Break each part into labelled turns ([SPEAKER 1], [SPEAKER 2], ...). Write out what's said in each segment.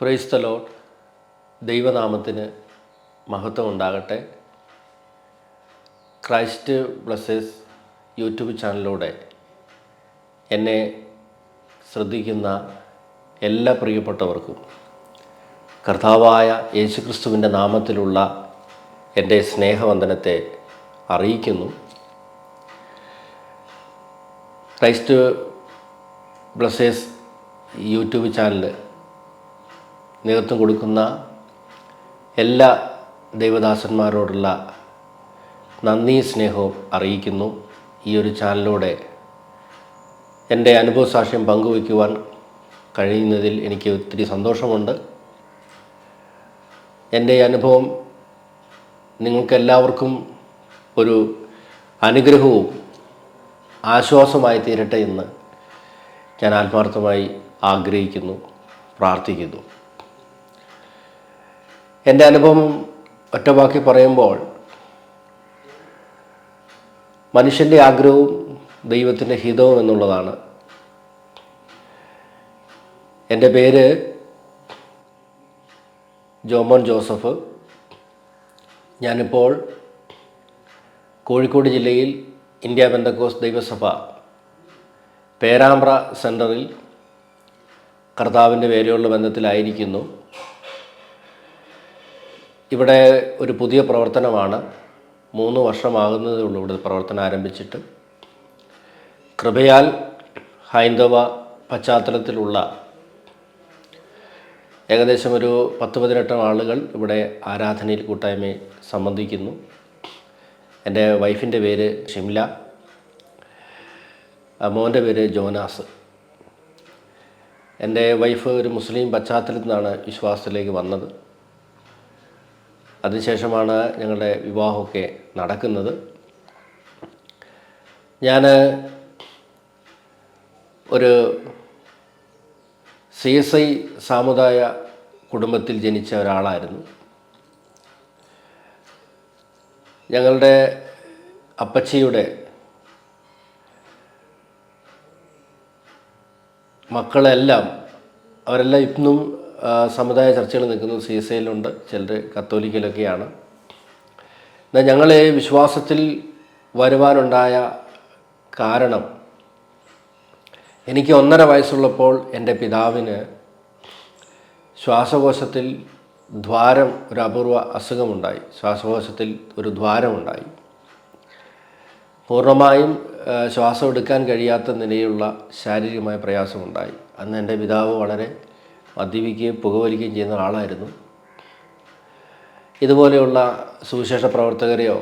[SPEAKER 1] Praise the Lord. ദൈവനാമത്തിന് മഹത്വം ഉണ്ടാകട്ടെ. ക്രൈസ്റ്റ് ബ്ലസ്സസ് യൂട്യൂബ് ചാനലിലൂടെ എന്നെ ശ്രദ്ധിക്കുന്ന എല്ലാ പ്രിയപ്പെട്ടവർക്കും കർത്താവായ യേശുക്രിസ്തുവിൻ്റെ നാമത്തിലുള്ള എൻ്റെ സ്നേഹവന്ദനത്തെ അറിയിക്കുന്നു. ക്രൈസ്റ്റ് ബ്ലസ്സസ് യൂട്യൂബ് ചാനൽ നേതൃത്വം കൊടുക്കുന്ന എല്ലാ ദൈവദാസന്മാരോടുള്ള നന്ദി സ്നേഹവും അറിയിക്കുന്നു. ഈ ഒരു ചാനലിലൂടെ എൻ്റെ അനുഭവസാക്ഷ്യം പങ്കുവയ്ക്കുവാൻ കഴിയുന്നതിൽ എനിക്ക് ഒത്തിരി സന്തോഷമുണ്ട്. എൻ്റെ അനുഭവം നിങ്ങൾക്കെല്ലാവർക്കും ഒരു അനുഗ്രഹവും ആശ്വാസമായി തീരട്ടെ എന്ന് ഞാൻ ആത്മാർത്ഥമായി ആഗ്രഹിക്കുന്നു, പ്രാർത്ഥിക്കുന്നു. എൻ്റെ അനുഭവം ഒറ്റവാക്കി പറയുമ്പോൾ, മനുഷ്യൻ്റെ ആഗ്രഹവും ദൈവത്തിൻ്റെ ഹിതവും എന്നുള്ളതാണ്. എൻ്റെ പേര് ജോമോൻ ജോസഫ്. ഞാനിപ്പോൾ കോഴിക്കോട് ജില്ലയിൽ ഇന്ത്യ പെന്തക്കോസ്ത് ദൈവസഭ പേരാമ്പ്ര സെൻറ്ററിൽ കർത്താവിൻ്റെ പേരെയുള്ള ബന്ധത്തിലായിരിക്കുന്നു. ഇവിടെ ഒരു പുതിയ പ്രവർത്തനമാണ്. 3 വർഷമാകുന്നതേ ഉള്ളൂ ഇവിടെ പ്രവർത്തനം ആരംഭിച്ചിട്ട്. കൃപയാൽ ഹൈന്ദവ പശ്ചാത്തലത്തിലുള്ള ഏകദേശം ഒരു 10-18 ആളുകൾ ഇവിടെ ആരാധനയിൽ കൂട്ടായ്മയിൽ സംബന്ധിക്കുന്നു. എൻ്റെ വൈഫിൻ്റെ പേര് ഷിംല, മോൻ്റെ പേര് ജോനാസ്. എൻ്റെ വൈഫ് ഒരു മുസ്ലിം പശ്ചാത്തലത്തിൽ നിന്നാണ് വിശ്വാസത്തിലേക്ക് വന്നത്. അതിനുശേഷമാണ് ഞങ്ങളുടെ വിവാഹമൊക്കെ നടക്കുന്നത്. ഞാൻ ഒരു CSI സാമുദായ കുടുംബത്തിൽ ജനിച്ച ഒരാളായിരുന്നു. ഞങ്ങളുടെ അപ്പച്ചിയുടെ മക്കളെല്ലാം അവരെല്ലാം ഇന്നും സമുദായ ചർച്ചകൾ നിൽക്കുന്നു. CSIയിലുണ്ട്, ചിലർ കത്തോലിക്കയിലൊക്കെയാണ്. എന്നാൽ ഞങ്ങൾ വിശ്വാസത്തിൽ വരുവാനുണ്ടായ കാരണം, എനിക്ക് 1.5 വയസ്സുള്ളപ്പോൾ എൻ്റെ പിതാവിന് ശ്വാസകോശത്തിൽ ദ്വാരം, ഒരു അപൂർവ അസുഖമുണ്ടായി. ശ്വാസകോശത്തിൽ ഒരു ദ്വാരമുണ്ടായി. പൂർണ്ണമായും ശ്വാസം എടുക്കാൻ കഴിയാത്ത നിലയിലുള്ള ശാരീരികമായ പ്രയാസമുണ്ടായി. അന്ന് എൻ്റെ പിതാവ് വളരെ മദ്യപിക്കുകയും പുകവലിക്കുകയും ചെയ്യുന്ന ആളായിരുന്നു. ഇതുപോലെയുള്ള സുവിശേഷ പ്രവർത്തകരെയോ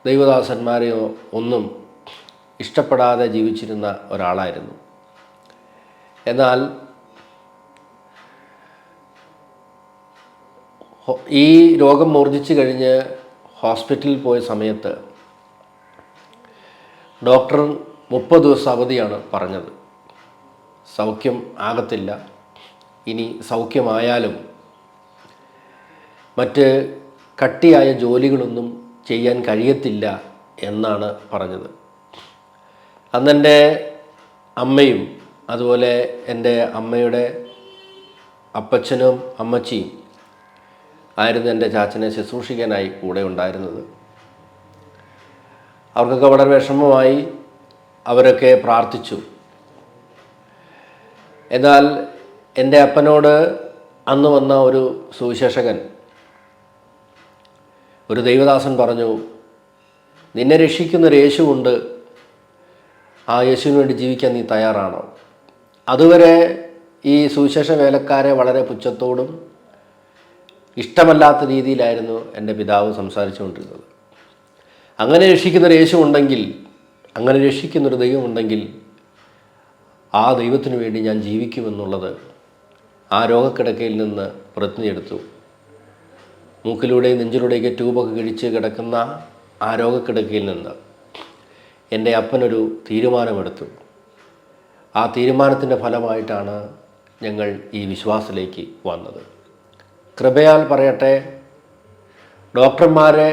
[SPEAKER 1] ദൈവദാസന്മാരെയോ ഒന്നും ഇഷ്ടപ്പെടാതെ ജീവിച്ചിരുന്ന ഒരാളായിരുന്നു. എന്നാൽ ഈ രോഗം മൂർച്ഛിച്ചു കഴിഞ്ഞ് ഹോസ്പിറ്റലിൽ പോയ സമയത്ത് ഡോക്ടർ 30 ദിവസം അവധിയാണ് പറഞ്ഞത്. സൗഖ്യം ആകത്തില്ല, ഇനി സൗഖ്യമായാലും മറ്റ് കട്ടിയായ ജോലികളൊന്നും ചെയ്യാൻ കഴിയത്തില്ല എന്നാണ് പറഞ്ഞത്. അന്നെൻ്റെ അമ്മയും അതുപോലെ എൻ്റെ അമ്മയുടെ അപ്പച്ചനും അമ്മച്ചിയും ആയിരുന്നു എൻ്റെ ചാച്ചനെ ശുശ്രൂഷിക്കാനായി കൂടെ ഉണ്ടായിരുന്നത്. അവർക്കൊക്കെ വളരെ വിഷമമായി. അവരൊക്കെ പ്രാർത്ഥിച്ചു. എന്നാൽ എൻ്റെ അപ്പനോട് അന്ന് വന്ന ഒരു സുവിശേഷകൻ, ഒരു ദൈവദാസൻ പറഞ്ഞു, നിന്നെ രക്ഷിക്കുന്നൊരു യേശുവുണ്ട്, ആ യേശുവിന് വേണ്ടി ജീവിക്കാൻ നീ തയ്യാറാണോ? അതുവരെ ഈ സുവിശേഷ വേലക്കാരെ വളരെ പുച്ഛത്തോടും ഇഷ്ടമല്ലാത്ത രീതിയിലായിരുന്നു എൻ്റെ പിതാവ് സംസാരിച്ചുകൊണ്ടിരുന്നത്. അങ്ങനെ രക്ഷിക്കുന്നൊരു യേശു ഉണ്ടെങ്കിൽ, അങ്ങനെ രക്ഷിക്കുന്നൊരു ദൈവമുണ്ടെങ്കിൽ ആ ദൈവത്തിന് വേണ്ടി ഞാൻ ജീവിക്കുമെന്നുള്ളത് ആ രോഗക്കിടക്കയിൽ നിന്ന് പ്രതിജ്ഞയെടുത്തു. മൂക്കിലൂടെയും നെഞ്ചിലൂടെയൊക്കെ ട്യൂബൊക്കെ കിഴിച്ച് കിടക്കുന്ന ആ രോഗക്കിടക്കയിൽ നിന്ന് എൻ്റെ അപ്പനൊരു തീരുമാനമെടുത്തു. ആ തീരുമാനത്തിൻ്റെ ഫലമായിട്ടാണ് ഞങ്ങൾ ഈ വിശ്വാസത്തിലേക്ക് വന്നത്. കൃപയാൽ പറയട്ടെ, ഡോക്ടർമാരെ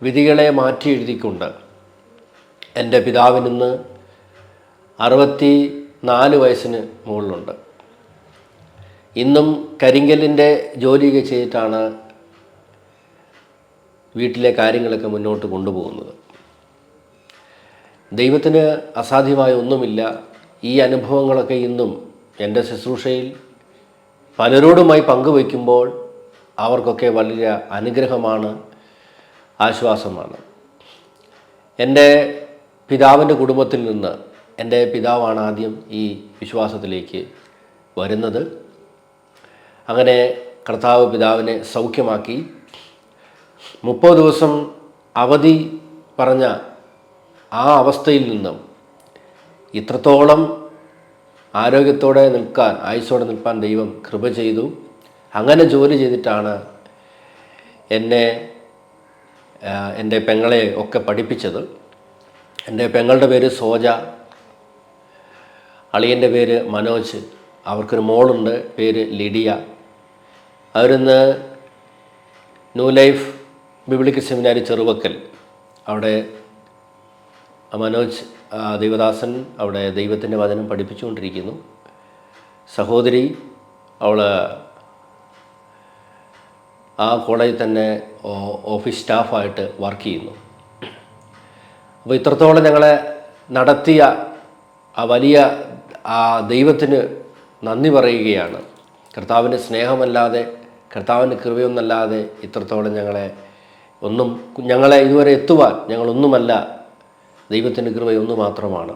[SPEAKER 1] വിധികളെ മാറ്റി എഴുതിക്കൊണ്ട് എൻ്റെ പിതാവിനിന്ന് 64 വയസ്സിന് മുകളിലുണ്ട്. ഇന്നും കരിങ്കല്ലിൻ്റെ ജോലിയൊക്കെ ചെയ്തിട്ടാണ് വീട്ടിലെ കാര്യങ്ങളൊക്കെ മുന്നോട്ട് കൊണ്ടുപോകുന്നത്. ദൈവത്തിന് അസാധ്യമായ ഒന്നുമില്ല. ഈ അനുഭവങ്ങളൊക്കെ ഇന്നും എൻ്റെ ശുശ്രൂഷയിൽ പലരോടുമായി പങ്കുവയ്ക്കുമ്പോൾ അവർക്കൊക്കെ വലിയ അനുഗ്രഹമാണ്, ആശ്വാസമാണ്. എൻ്റെ പിതാവിൻ്റെ കുടുംബത്തിൽ നിന്ന് എൻ്റെ പിതാവാണ് ആദ്യം ഈ വിശ്വാസത്തിലേക്ക് വരുന്നത്. അങ്ങനെ കർത്താവ് പിതാവിനെ സൗഖ്യമാക്കി. 30 ദിവസം അവധി പറഞ്ഞ ആ അവസ്ഥയിൽ നിന്നും ഇത്രത്തോളം ആരോഗ്യത്തോടെ നിൽക്കാൻ, ആയുസ്സോടെ നിൽക്കാൻ ദൈവം കൃപ ചെയ്തു. അങ്ങനെ ജോലി ചെയ്തിട്ടാണ് എൻ്റെ പെങ്ങളെ ഒക്കെ പഠിപ്പിച്ചത്. എൻ്റെ പെങ്ങളുടെ പേര് സോജ, അളിയൻ്റെ പേര് മനോജ്, അവർക്കൊരു മോളുണ്ട്, പേര് ലിഡിയ. അവരിന്ന് ന്യൂ ലൈഫ് ബിബ്ലിക്കൽ സെമിനാരി ചെറുവക്കൽ, അവിടെ മനോജ് ദൈവദാസൻ അവിടെ ദൈവത്തിൻ്റെ വചനം പഠിപ്പിച്ചുകൊണ്ടിരിക്കുന്നു. സഹോദരി അവൾ ആ കോളേജിൽ തന്നെ ഓഫീസ് സ്റ്റാഫായിട്ട് വർക്ക് ചെയ്യുന്നു. അപ്പോൾ ഇത്രത്തോളം ഞങ്ങളെ നടത്തിയ ആ വലിയ ആ ദൈവത്തിന് നന്ദി പറയുകയാണ്. കർത്താവിൻ്റെ സ്നേഹമല്ലാതെ, കർത്താവിൻ്റെ കൃപയൊന്നല്ലാതെ ഇത്രത്തോളം ഞങ്ങളെ ഇതുവരെ എത്തുവാൻ ഞങ്ങളൊന്നുമല്ല, ദൈവത്തിൻ്റെ കൃപയൊന്നു മാത്രമാണ്.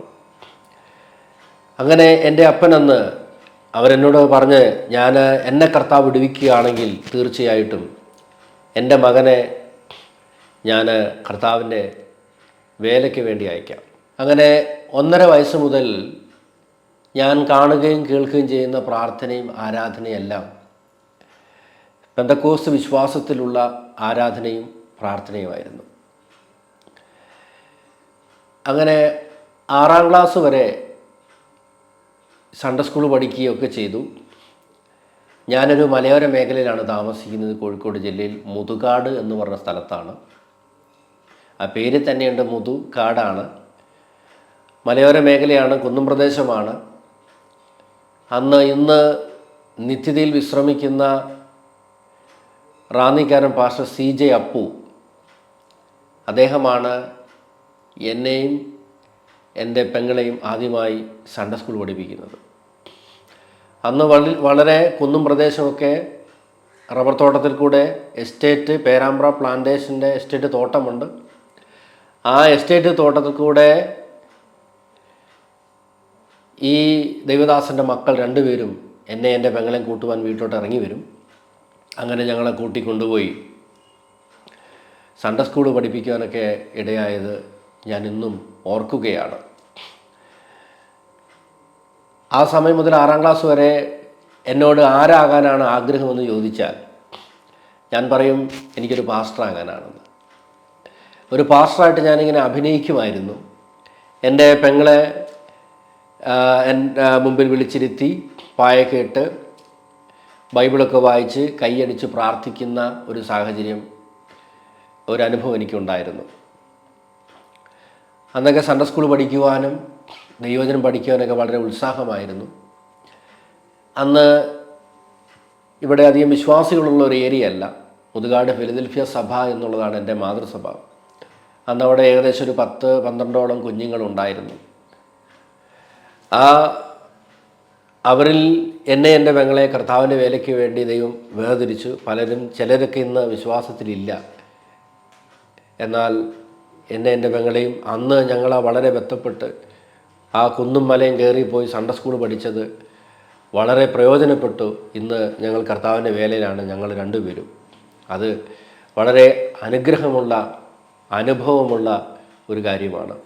[SPEAKER 1] അങ്ങനെ എൻ്റെ അപ്പനന്ന് അവരെന്നോട് പറഞ്ഞ്, എന്നെ കർത്താവ് വിടുവിക്കുകയാണെങ്കിൽ തീർച്ചയായിട്ടും എൻ്റെ മകനെ ഞാൻ കർത്താവിൻ്റെ വേലയ്ക്ക് വേണ്ടി അയക്കാം. അങ്ങനെ 1.5 വയസ്സ് മുതൽ ഞാൻ കാണുകയും കേൾക്കുകയും ചെയ്യുന്ന പ്രാർത്ഥനയും ആരാധനയും എല്ലാം പെന്തക്കോസ്ത് വിശ്വാസത്തിലുള്ള ആരാധനയും പ്രാർത്ഥനയുമായിരുന്നു. അങ്ങനെ 6ാം ക്ലാസ് വരെ സൺഡേ സ്കൂൾ പഠിക്കുകയൊക്കെ ചെയ്തു. ഞാനൊരു മലയോര മേഖലയിലാണ് താമസിക്കുന്നത്, കോഴിക്കോട് ജില്ലയിൽ മുതുകാട് എന്ന് പറഞ്ഞ സ്ഥലത്താണ്. ആ പേര് തന്നെയുണ്ട്, മുതുകാടാണ്. മലയോര മേഖലയാണ്, കുന്നും പ്രദേശമാണ്. ഇന്ന് നിത്യതയിൽ വിശ്രമിക്കുന്ന റാന്നിക്കാരൻ പാസ്റ്റർ CJ അപ്പു, അദ്ദേഹമാണ് എന്നെയും എൻ്റെ പെങ്ങളെയും ആദ്യമായി സൺഡേ സ്കൂൾ പഠിപ്പിക്കുന്നത്. അന്ന് വളരെ കുന്നും പ്രദേശമൊക്കെ, റബ്ബർ തോട്ടത്തിൽ കൂടെ എസ്റ്റേറ്റ്, പേരാമ്പ്ര പ്ലാന്റേഷൻ്റെ എസ്റ്റേറ്റ് തോട്ടമുണ്ട്. ആ എസ്റ്റേറ്റ് തോട്ടത്തിൽ കൂടെ ഈ ദൈവദാസൻ്റെ മക്കൾ 2 പേരും എന്നെ എൻ്റെ പെങ്ങളെയും കൂട്ടുവാൻ വീട്ടിലോട്ട് ഇറങ്ങി വരും. അങ്ങനെ ഞങ്ങളെ കൂട്ടിക്കൊണ്ടുപോയി സൺഡേ സ്കൂൾ പഠിപ്പിക്കാനൊക്കെ ഇടയായത് ഞാൻ ഇന്നും ഓർക്കുകയാണ്. ആ സമയം മുതൽ 6ാം ക്ലാസ് വരെ എന്നോട് ആരാകാനാണ് ആഗ്രഹമെന്ന് ചോദിച്ചാൽ ഞാൻ പറയും, എനിക്കൊരു പാസ്റ്ററാകാനാണെന്ന്. ഒരു പാസ്റ്ററായിട്ട് ഞാനിങ്ങനെ അഭിനയിക്കുമായിരുന്നു. എൻ്റെ പെങ്ങളെ എൻ്റെ മുമ്പിൽ വിളിച്ചിരുത്തി പായൊക്കെ ഇട്ട് ബൈബിളൊക്കെ വായിച്ച് കൈയടിച്ച് പ്രാർത്ഥിക്കുന്ന ഒരു സാഹചര്യം, ഒരനുഭവം എനിക്കുണ്ടായിരുന്നു. അന്നൊക്കെ സൺഡേ സ്കൂൾ പഠിക്കുവാനും ദൈവവചനം പഠിക്കുവാനൊക്കെ വളരെ ഉത്സാഹമായിരുന്നു. അന്ന് ഇവിടെ അധികം വിശ്വാസികളുള്ള ഒരു ഏരിയ അല്ല. മുതുകാട് ഫിലദൽഫിയ സഭ എന്നുള്ളതാണ് എൻ്റെ മാതൃസഭ. അന്നവിടെ ഏകദേശം ഒരു 10-12ഓളം കുഞ്ഞുങ്ങളുണ്ടായിരുന്നു. അവരിൽ എന്നെ, എൻ്റെ പെങ്ങളെ കർത്താവിൻ്റെ വേലയ്ക്ക് വേണ്ടി ദൈവം വേർതിരിച്ചു. ചിലരൊക്കെ ഇന്ന് വിശ്വാസത്തിലില്ല. എന്നാൽ എന്നെ, എൻ്റെ പെങ്ങളെയും അന്ന് ഞങ്ങൾ വളരെ ബന്ധപ്പെട്ട് ആ കുന്നും മലയും കയറിപ്പോയി സൺഡേ സ്കൂൾ പഠിച്ചത് വളരെ പ്രയോജനപ്പെട്ടു. ഇന്ന് ഞങ്ങൾ കർത്താവിൻ്റെ വേലയിലാണ് ഞങ്ങൾ 2 പേരും. അത് വളരെ അനുഗ്രഹമുള്ള, അനുഭവമുള്ള ഒരു കാര്യമാണ്.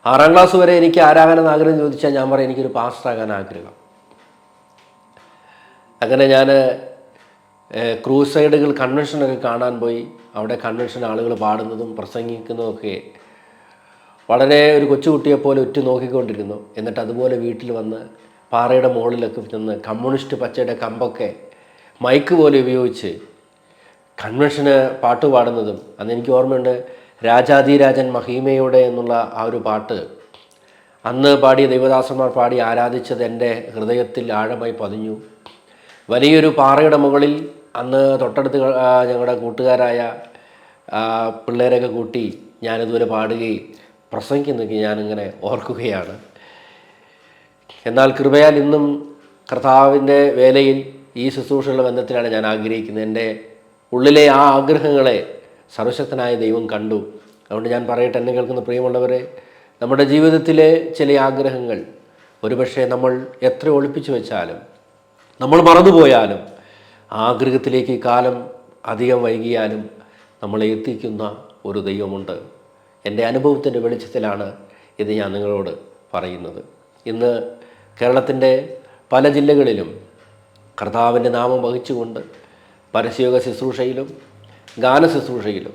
[SPEAKER 1] 6ാം ക്ലാസ് വരെ എനിക്ക് ആരാകാനെന്ന് ആഗ്രഹം ചോദിച്ചാൽ ഞാൻ പറയും, എനിക്കൊരു പാസ്റ്ററാകാൻ ആഗ്രഹം. അങ്ങനെ ഞാൻ ക്രൂസൈഡുകൾ, കൺവെൻഷനൊക്കെ കാണാൻ പോയി. അവിടെ കൺവെൻഷൻ ആളുകൾ പാടുന്നതും പ്രസംഗിക്കുന്നതുമൊക്കെ വളരെ ഒരു കൊച്ചുകുട്ടിയെപ്പോലെ ഉറ്റു നോക്കിക്കൊണ്ടിരുന്നു. എന്നിട്ട് അതുപോലെ വീട്ടിൽ വന്ന് പാറയുടെ മുകളിലൊക്കെ ചെന്ന് കമ്മ്യൂണിസ്റ്റ് പച്ചയുടെ കമ്പൊക്കെ മൈക്ക് പോലെ ഉപയോഗിച്ച് കൺവെൻഷന് പാട്ട് പാടുന്നതും. അന്ന് എനിക്ക് ഓർമ്മയുണ്ട്, രാജാധിരാജൻ മഹിമയോടെ എന്നുള്ള ആ ഒരു പാട്ട് അന്ന് പാടിയ ദൈവദാസന്മാർ പാടി ആരാധിച്ചത് എൻ്റെ ഹൃദയത്തിൽ ആഴമായി പതിഞ്ഞു. വലിയൊരു പാറയുടെ മുകളിൽ അന്ന് തൊട്ടടുത്ത് ഞങ്ങളുടെ കൂട്ടുകാരായ പിള്ളേരൊക്കെ കൂട്ടി ഞാനിതുവരെ പാടുകയും പ്രസംഗിക്കുന്നതൊക്കെ ഞാനിങ്ങനെ ഓർക്കുകയാണ്. എന്നാൽ കൃപയാൽ ഇന്നും കർത്താവിൻ്റെ വേലയിൽ ഈ ശുശ്രൂഷയുള്ള ബന്ധത്തിലാണ് ഞാൻ ആഗ്രഹിക്കുന്നത്. എൻ്റെ ഉള്ളിലെ ആ ആഗ്രഹങ്ങളെ സർവശക്തനായ ദൈവം കണ്ടു. അതുകൊണ്ട് ഞാൻ പറയട്ടെ, എന്നെ കേൾക്കുന്ന പ്രിയമുള്ളവരെ, നമ്മുടെ ജീവിതത്തിലെ ചില ആഗ്രഹങ്ങൾ ഒരുപക്ഷെ നമ്മൾ എത്ര ഒളിപ്പിച്ചു വെച്ചാലും, നമ്മൾ മറന്നുപോയാലും, ആഗ്രഹത്തിലേക്ക് കാലം അധികം വൈകിയാലും നമ്മളെ എത്തിക്കുന്ന ഒരു ദൈവമുണ്ട്. എൻ്റെ അനുഭവത്തിൻ്റെ വെളിച്ചത്തിലാണ് ഇത് ഞാൻ നിങ്ങളോട് പറയുന്നത്. ഇന്ന് കേരളത്തിൻ്റെ പല ജില്ലകളിലും കർത്താവിൻ്റെ നാമം വഹിച്ചുകൊണ്ട് പരസ്യയോഗ ശുശ്രൂഷയിലും ഗാന ശുശ്രൂഷയിലും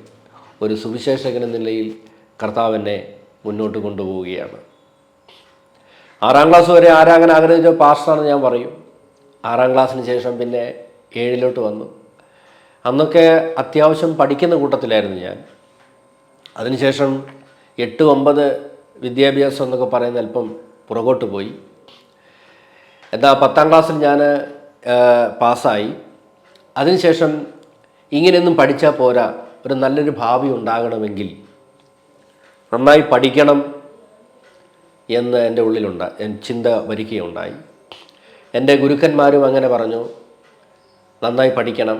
[SPEAKER 1] ഒരു സുവിശേഷകൻ എന്ന നിലയിൽ കർത്താവിനെ മുന്നോട്ട് കൊണ്ടുപോവുകയാണ്. 6ാം ക്ലാസ് വരെ ആരാങ്ങനെ ആഗ്രഹിച്ച പാസ്റ്റാണെന്ന് ഞാൻ പറയും. 6ാം ക്ലാസ്സിന് ശേഷം പിന്നെ 7ലോട്ട് വന്നു. അന്നൊക്കെ അത്യാവശ്യം പഠിക്കുന്ന കൂട്ടത്തിലായിരുന്നു ഞാൻ. അതിനുശേഷം 8, 9 വിദ്യാഭ്യാസം എന്നൊക്കെ പറയുന്ന അല്പം പുറകോട്ട് പോയി. എന്നാൽ 10ാം ക്ലാസ്സിൽ ഞാൻ പാസ്സായി. അതിനുശേഷം ഇങ്ങനെയൊന്നും പഠിച്ചാൽ പോരാ, ഒരു നല്ലൊരു ഭാവി ഉണ്ടാകണമെങ്കിൽ നന്നായി പഠിക്കണം എന്ന് എൻ്റെ ചിന്ത വരികയുണ്ടായി. എൻ്റെ ഗുരുക്കന്മാരും അങ്ങനെ പറഞ്ഞു, നന്നായി പഠിക്കണം,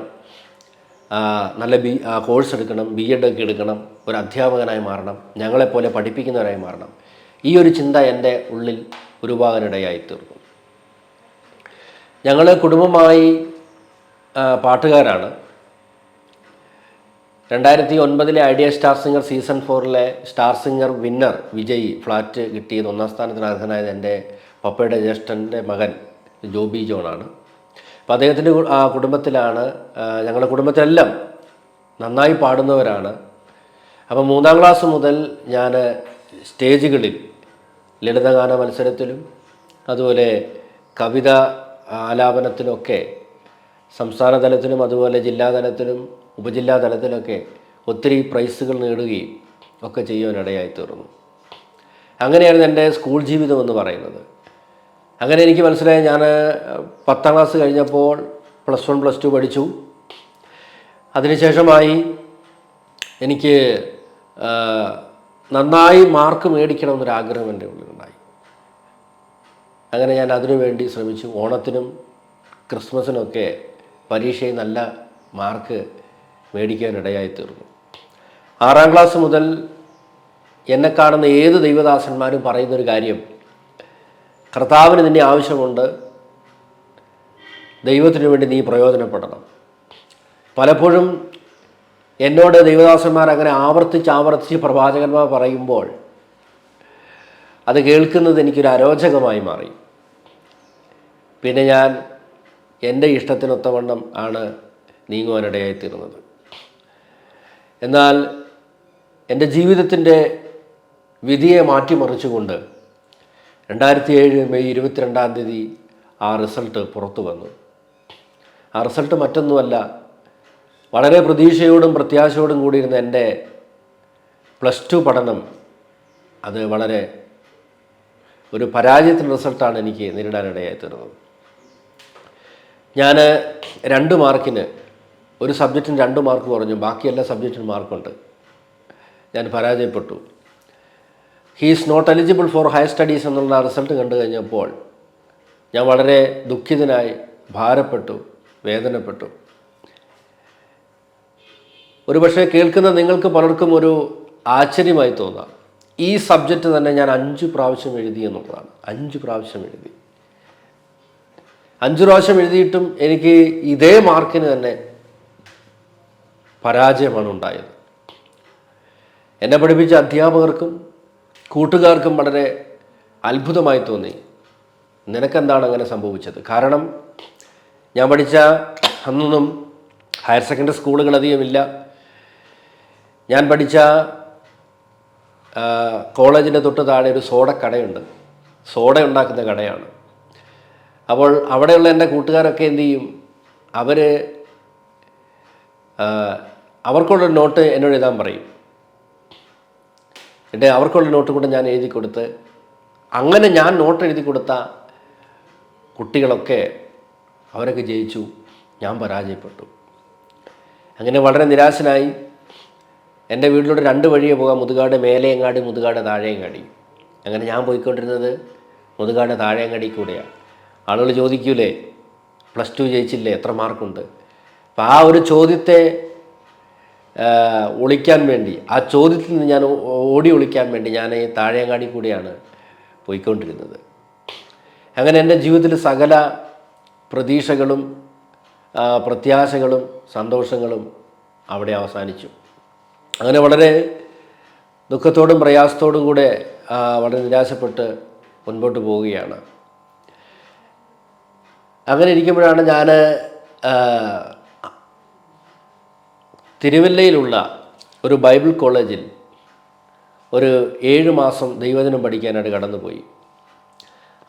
[SPEAKER 1] നല്ല കോഴ്സ് എടുക്കണം, BEd ഒക്കെ എടുക്കണം, ഒരു അധ്യാപകനായി മാറണം, ഞങ്ങളെപ്പോലെ പഠിപ്പിക്കുന്നവരായി മാറണം. ഈ ഒരു ചിന്ത എൻ്റെ ഉള്ളിൽ ഉരുവാകാനിടയായിത്തീർന്നു. ഞങ്ങൾ കുടുംബമായി പാട്ടുകാരാണ്. 2009 idea star singer season 4 star singer winner Vijay flat കിട്ടിയത് 1ാം സ്ഥാനത്തിന് അർഹനായത് എൻ്റെ പപ്പയുടെ ജ്യേഷ്ഠൻ്റെ മകൻ ജോബി ജോണാണ്. അപ്പോൾ അദ്ദേഹത്തിൻ്റെ കുടുംബത്തിലാണ്, ഞങ്ങളുടെ കുടുംബത്തിലെല്ലാം നന്നായി പാടുന്നവരാണ്. അപ്പോൾ 3ാം ക്ലാസ് മുതൽ ഞാൻ സ്റ്റേജുകളിൽ ലളിതഗാന മത്സരത്തിലും അതുപോലെ കവിത ആലാപനത്തിലൊക്കെ സംസ്ഥാന തലത്തിലും അതുപോലെ ജില്ലാതലത്തിലും ഉപജില്ലാ തലത്തിലൊക്കെ ഒത്തിരി പ്രൈസുകൾ നേടുകയും ഒക്കെ ചെയ്യാനിടയായിത്തീർന്നു. അങ്ങനെയായിരുന്നു എൻ്റെ സ്കൂൾ ജീവിതം എന്ന് പറയുന്നത്. അങ്ങനെ എനിക്ക് മനസ്സിലായി. ഞാൻ 10ാം ക്ലാസ് കഴിഞ്ഞപ്പോൾ +1 +2 പഠിച്ചു. അതിനുശേഷമായി എനിക്ക് നന്നായി മാർക്ക് മേടിക്കണമെന്നൊരാഗ്രഹം എൻ്റെ ഉള്ളിലുണ്ടായി. അങ്ങനെ ഞാൻ അതിനുവേണ്ടി ശ്രമിച്ചു. ഓണത്തിനും ക്രിസ്മസിനൊക്കെ പരീക്ഷയിൽ നല്ല മാർക്ക് മേടിക്കാനിടയായിത്തീർന്നു. 6ാം ക്ലാസ് മുതൽ എന്നെ കാണുന്ന ഏത് ദൈവദാസന്മാരും പറയുന്നൊരു കാര്യം, കർത്താവിന് നിന്നെ ആവശ്യമുണ്ട്, ദൈവത്തിനു വേണ്ടി നീ പ്രയോജനപ്പെടണം. പലപ്പോഴും എന്നോട് ദൈവദാസന്മാർ അങ്ങനെ ആവർത്തിച്ച് പ്രവാചകന്മാർ പറയുമ്പോൾ അത് കേൾക്കുന്നത് എനിക്കൊരു അരോചകമായി മാറി. പിന്നെ ഞാൻ എൻ്റെ ഇഷ്ടത്തിനൊത്തവണ്ണം ആണ് നീങ്ങുവാനിടയായിത്തീർന്നത്. എന്നാൽ എൻ്റെ ജീവിതത്തിൻ്റെ വിധിയെ മാറ്റിമറിച്ചുകൊണ്ട് 2007 മെയ് 22-ാം തീയതി ആ റിസൾട്ട് പുറത്തു വന്നു. ആ റിസൾട്ട് മറ്റൊന്നുമല്ല, വളരെ പ്രതീക്ഷയോടും പ്രത്യാശയോടും കൂടിയിരുന്ന എൻ്റെ +2 പഠനം അത് വളരെ ഒരു പരാജയത്തിൻ്റെ റിസൾട്ടാണ് എനിക്ക് നേരിടാനിടയായിത്തീർന്നത്. ഞാൻ 2 മാർക്കിന് ഒരു സബ്ജക്റ്റിന് 2 മാർക്ക് കുറഞ്ഞു, ബാക്കി എല്ലാ സബ്ജക്റ്റിനും മാർക്കുണ്ട്. ഞാൻ പരാജയപ്പെട്ടു. He is not eligible for higher studies എന്നുള്ള റിസൾട്ട് കണ്ടു കഴിഞ്ഞപ്പോൾ ഞാൻ വളരെ ദുഃഖിതനായി, ഭാരപ്പെട്ടു, വേദനപ്പെട്ടു. ഒരുപക്ഷെ കേൾക്കുന്ന നിങ്ങൾക്ക് പലർക്കും ഒരു ആശ്ചര്യമായി തോന്നാം. ഈ സബ്ജക്റ്റ് തന്നെ ഞാൻ 5 പ്രാവശ്യം എഴുതി എന്നുള്ളതാണ്. 5 പ്രാവശ്യം എഴുതി. 5 പ്രാവശ്യം എഴുതിയിട്ടും എനിക്ക് ഇതേ മാർക്കിന് തന്നെ പരാജയമാണ് ഉണ്ടായത്. എന്നെ പഠിപ്പിച്ച അധ്യാപകർക്കും കൂട്ടുകാർക്കും വളരെ അത്ഭുതമായി തോന്നി. നിനക്കെന്താണ് അങ്ങനെ സംഭവിച്ചത്? കാരണം ഞാൻ പഠിച്ച അന്നൊന്നും ഹയർ സെക്കൻഡറി സ്കൂളുകളധികമില്ല. ഞാൻ പഠിച്ച കോളേജിൻ്റെ തൊട്ട് താഴെ ഒരു സോഡക്കടയുണ്ട്, സോഡ ഉണ്ടാക്കുന്ന കടയാണ്. അപ്പോൾ അവിടെയുള്ള എൻ്റെ കൂട്ടുകാരൊക്കെ എന്തു ചെയ്യും, അവർക്കുള്ളൊരു നോട്ട് എന്നോട് എഴുതാൻ പറയും. അവർക്കുള്ള നോട്ട് കൂടെ ഞാൻ എഴുതി കൊടുത്ത് അങ്ങനെ ഞാൻ നോട്ട് എഴുതി കൊടുത്ത കുട്ടികളൊക്കെ അവരൊക്കെ ജയിച്ചു, ഞാൻ പരാജയപ്പെട്ടു. അങ്ങനെ വളരെ നിരാശനായി എൻ്റെ വീട്ടിലൂടെ 2 വഴിയേ പോകാം, മുതുകാട് മേലെയങ്ങാടി, മുതുകാട് താഴെയങ്ങാടി. അങ്ങനെ ഞാൻ പോയിക്കൊണ്ടിരുന്നത് മുതുകാട് താഴെയങ്ങാടി കൂടെയാണ്. ആളുകൾ ചോദിക്കൂലേ, +2 ജയിച്ചില്ലേ, എത്ര മാർക്കുണ്ട്? അപ്പം ആ ഒരു ചോദ്യത്തെ ഒളിക്കാൻ വേണ്ടി, ആ ചോദ്യത്തിൽ നിന്ന് ഞാൻ ഓടി ഒളിക്കാൻ വേണ്ടി ഞാൻ ഈ താഴെയങ്ങാടി കൂടിയാണ് പോയിക്കൊണ്ടിരുന്നത്. അങ്ങനെ എൻ്റെ ജീവിതത്തിൽ സകല പ്രതീക്ഷകളും പ്രത്യാശകളും സന്തോഷങ്ങളും അവിടെ അവസാനിച്ചു. അങ്ങനെ വളരെ ദുഃഖത്തോടും പ്രയാസത്തോടും കൂടെ വളരെ നിരാശപ്പെട്ട് മുൻപോട്ട് പോവുകയാണ്. അങ്ങനെ ഇരിക്കുമ്പോഴാണ് ഞാൻ തിരുവല്ലയിലുള്ള ഒരു ബൈബിൾ കോളേജിൽ ഒരു 7 മാസം ദൈവവചനം പഠിക്കാനായിട്ട് കടന്നുപോയി.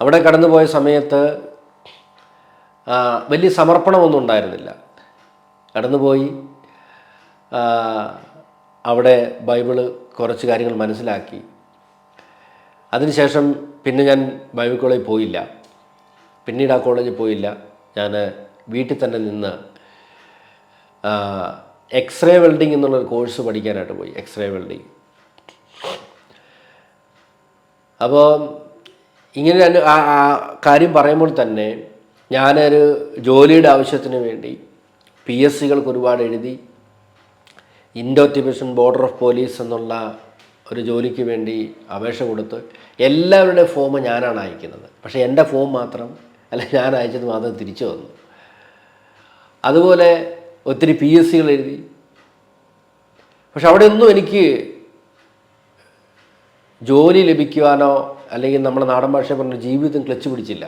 [SPEAKER 1] അവിടെ കടന്നുപോയ സമയത്ത് വലിയ സമർപ്പണമൊന്നും ഉണ്ടായിരുന്നില്ല. കടന്നുപോയി അവിടെ ബൈബിള് കുറച്ച് കാര്യങ്ങൾ മനസ്സിലാക്കി. അതിനുശേഷം പിന്നെ ഞാൻ ബൈബിൾ കോളേജിൽ പോയില്ല. പിന്നീട് ആ കോളേജിൽ പോയില്ല. ഞാൻ വീട്ടിൽ തന്നെ നിന്ന് എക്സ്റേ വെൽഡിങ് എന്നുള്ളൊരു കോഴ്സ് പഠിക്കാനായിട്ട് പോയി. X ray welding. അപ്പോൾ ഇങ്ങനെ കാര്യം പറയുമ്പോൾ തന്നെ ഞാനൊരു ജോലിയുടെ ആവശ്യത്തിന് വേണ്ടി PSCകൾക്ക് ഒരുപാട് എഴുതി. Indo Tibetan border of police എന്നുള്ള ഒരു ജോലിക്ക് വേണ്ടി അപേക്ഷ കൊടുത്ത് എല്ലാവരുടെയും ഫോം ഞാനാണ് അയക്കുന്നത്. പക്ഷേ എൻ്റെ ഫോം മാത്രം ഞാൻ അയച്ചത് മാത്രം തിരിച്ചു വന്നു. അതുപോലെ ഒത്തിരി PSCകൾ എഴുതി. പക്ഷെ അവിടെ ഒന്നും എനിക്ക് ജോലി ലഭിക്കുവാനോ അല്ലെങ്കിൽ നമ്മുടെ നാടൻ ഭാഷ പറഞ്ഞ ജീവിതം ക്ലച്ച് പിടിച്ചില്ല.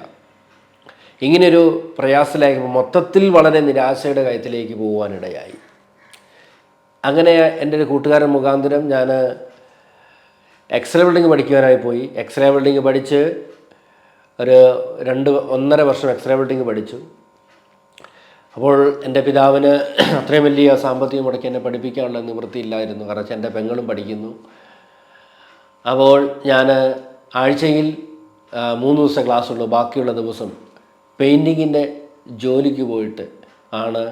[SPEAKER 1] ഇങ്ങനെയൊരു പ്രയാസത്തിലായപ്പോൾ മൊത്തത്തിൽ വളരെ നിരാശയുടെ കയത്തിലേക്ക് പോകുവാനിടയായി. അങ്ങനെ എൻ്റെ ഒരു കൂട്ടുകാരൻ മുഖാന്തരം ഞാൻ എക്സ്റേ വെൽഡിങ് പഠിക്കുവാനായി പോയി. എക്സ്റേ വെൽഡിങ് പഠിച്ച് ഒരു 1.5 വർഷം എക്സ്റേ വെൽഡിങ് പഠിച്ചു. അപ്പോൾ എൻ്റെ പിതാവിന് അത്രയും വലിയ സാമ്പത്തികം മുടക്കി എന്നെ പഠിപ്പിക്കാനുള്ള നിവൃത്തിയില്ലായിരുന്നു. കാരണം എൻ്റെ പെങ്ങളും പഠിക്കുന്നു. അപ്പോൾ ഞാൻ ആഴ്ചയിൽ 3 ദിവസം ക്ലാസ്സുള്ളൂ. ബാക്കിയുള്ള ദിവസം പെയിൻറ്റിങ്ങിൻ്റെ ജോലിക്ക് പോയിട്ട് ആണ്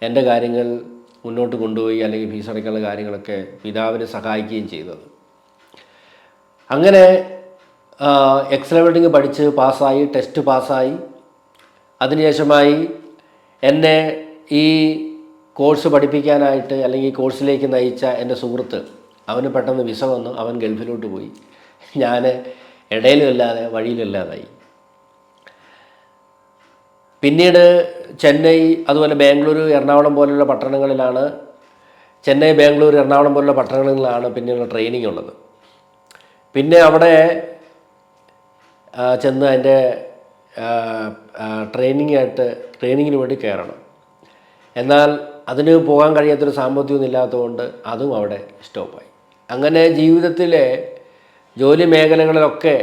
[SPEAKER 1] എൻ്റെ കാര്യങ്ങൾ മുന്നോട്ട് കൊണ്ടുപോയി അല്ലെങ്കിൽ ഫീസ് അടയ്ക്കാനുള്ള കാര്യങ്ങളൊക്കെ പിതാവിനെ സഹായിക്കുകയും ചെയ്തത്. അങ്ങനെ എക്സ്റേ വെൽഡിങ് പഠിച്ച് പാസ്സായി, ടെസ്റ്റ് പാസ്സായി. അതിനുശേഷമായി എന്നെ ഈ കോഴ്സ് പഠിപ്പിക്കാനായിട്ട് അല്ലെങ്കിൽ ഈ കോഴ്സിലേക്ക് നയിച്ച എൻ്റെ സുഹൃത്ത്, അവന് പെട്ടെന്ന് വിസ വന്നു. അവൻ ഗൾഫിലോട്ട് പോയി. ഞാൻ ഇടയിലും ഇല്ലാതെ വഴിയിലും ഇല്ലാതായി. പിന്നീട് ചെന്നൈ, അതുപോലെ ബാംഗ്ലൂർ, എറണാകുളം പോലുള്ള പട്ടണങ്ങളിലാണ്, ചെന്നൈ, ബാംഗ്ലൂർ, എറണാകുളം പോലുള്ള പട്ടണങ്ങളിലാണ് പിന്നെയുള്ള ട്രെയിനിങ് ഉള്ളത്. പിന്നെ അവിടെ ചെന്ന് അതിൻ്റെ ട്രെയിനിങ്ങിന് വേണ്ടി കയറണം. എന്നാൽ അതിന് പോകാൻ കഴിയാത്തൊരു സാമ്പത്തികമൊന്നും ഇല്ലാത്തതുകൊണ്ട് അതും അവിടെ സ്റ്റോപ്പായി. അങ്ങനെ ജീവിതത്തിലെ ജോലി മേഖലകളിലൊക്കെ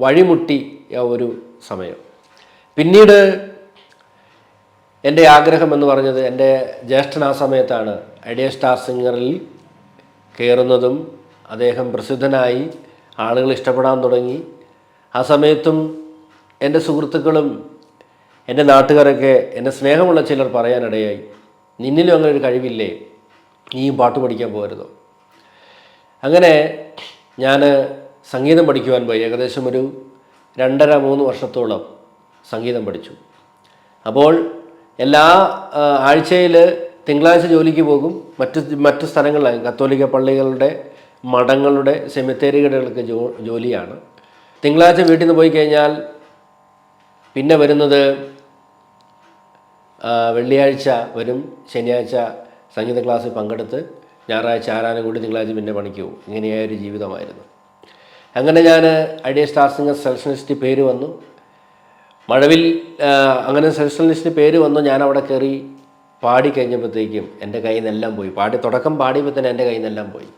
[SPEAKER 1] വഴിമുട്ടി ഒരു സമയം. പിന്നീട് എൻ്റെ ആഗ്രഹം എന്ന് പറഞ്ഞത്, എൻ്റെ ജ്യേഷ്ഠൻ ആ സമയത്താണ് ഐഡിയ സ്റ്റാർ സിംഗറിൽ കയറുന്നതും അദ്ദേഹം പ്രസിദ്ധനായി, ആളുകൾ ഇഷ്ടപ്പെടാൻ തുടങ്ങി. ആ സമയത്തും എൻ്റെ സുഹൃത്തുക്കളും എൻ്റെ നാട്ടുകാരൊക്കെ എന്നെ സ്നേഹമുള്ള ചിലർ പറയാനിടയായി, നിന്നിലും അങ്ങനെ ഒരു കഴിവില്ലേ, നീയും പാട്ട് പഠിക്കാൻ പോകരുതോ. അങ്ങനെ ഞാൻ സംഗീതം പഠിക്കുവാൻ പോയി. ഏകദേശം ഒരു 2.5-3 വർഷത്തോളം സംഗീതം പഠിച്ചു. അപ്പോൾ എല്ലാ ആഴ്ചയിൽ തിങ്കളാഴ്ച ജോലിക്ക് പോകും. മറ്റ് സ്ഥലങ്ങളിലായി കത്തോലിക്ക പള്ളികളുടെ, മഠങ്ങളുടെ, സെമിത്തേരികളുടെ ജോലിയാണ്. തിങ്കളാഴ്ച വീട്ടിൽ നിന്ന് പോയി കഴിഞ്ഞാൽ പിന്നെ വരുന്നത് വെള്ളിയാഴ്ച വരും, ശനിയാഴ്ച സംഗീത ക്ലാസ്സിൽ പങ്കെടുത്ത് ഞായറാഴ്ച ആരാനും കൂടി തിങ്കളാഴ്ച പിന്നെ പണിക്ക് പോകും. ഇങ്ങനെയായൊരു ജീവിതമായിരുന്നു. അങ്ങനെ ഞാൻ ഐഡിയ സ്റ്റാർ സിംഗർ സെലക്ഷൻ ലിസ്റ്റിൽ പേര് വന്നു. മഴവിൽ അങ്ങനെ സെലക്ഷൻ ലിസ്റ്റിൽ പേര് വന്നു. ഞാൻ അവിടെ കയറി പാടിക്കഴിഞ്ഞപ്പോഴത്തേക്കും എൻ്റെ കയ്യിൽ നിന്നെല്ലാം പോയി. തുടക്കം പാടിയപ്പോൾ തന്നെ എൻ്റെ കയ്യിൽ നിന്നെല്ലാം പോയി.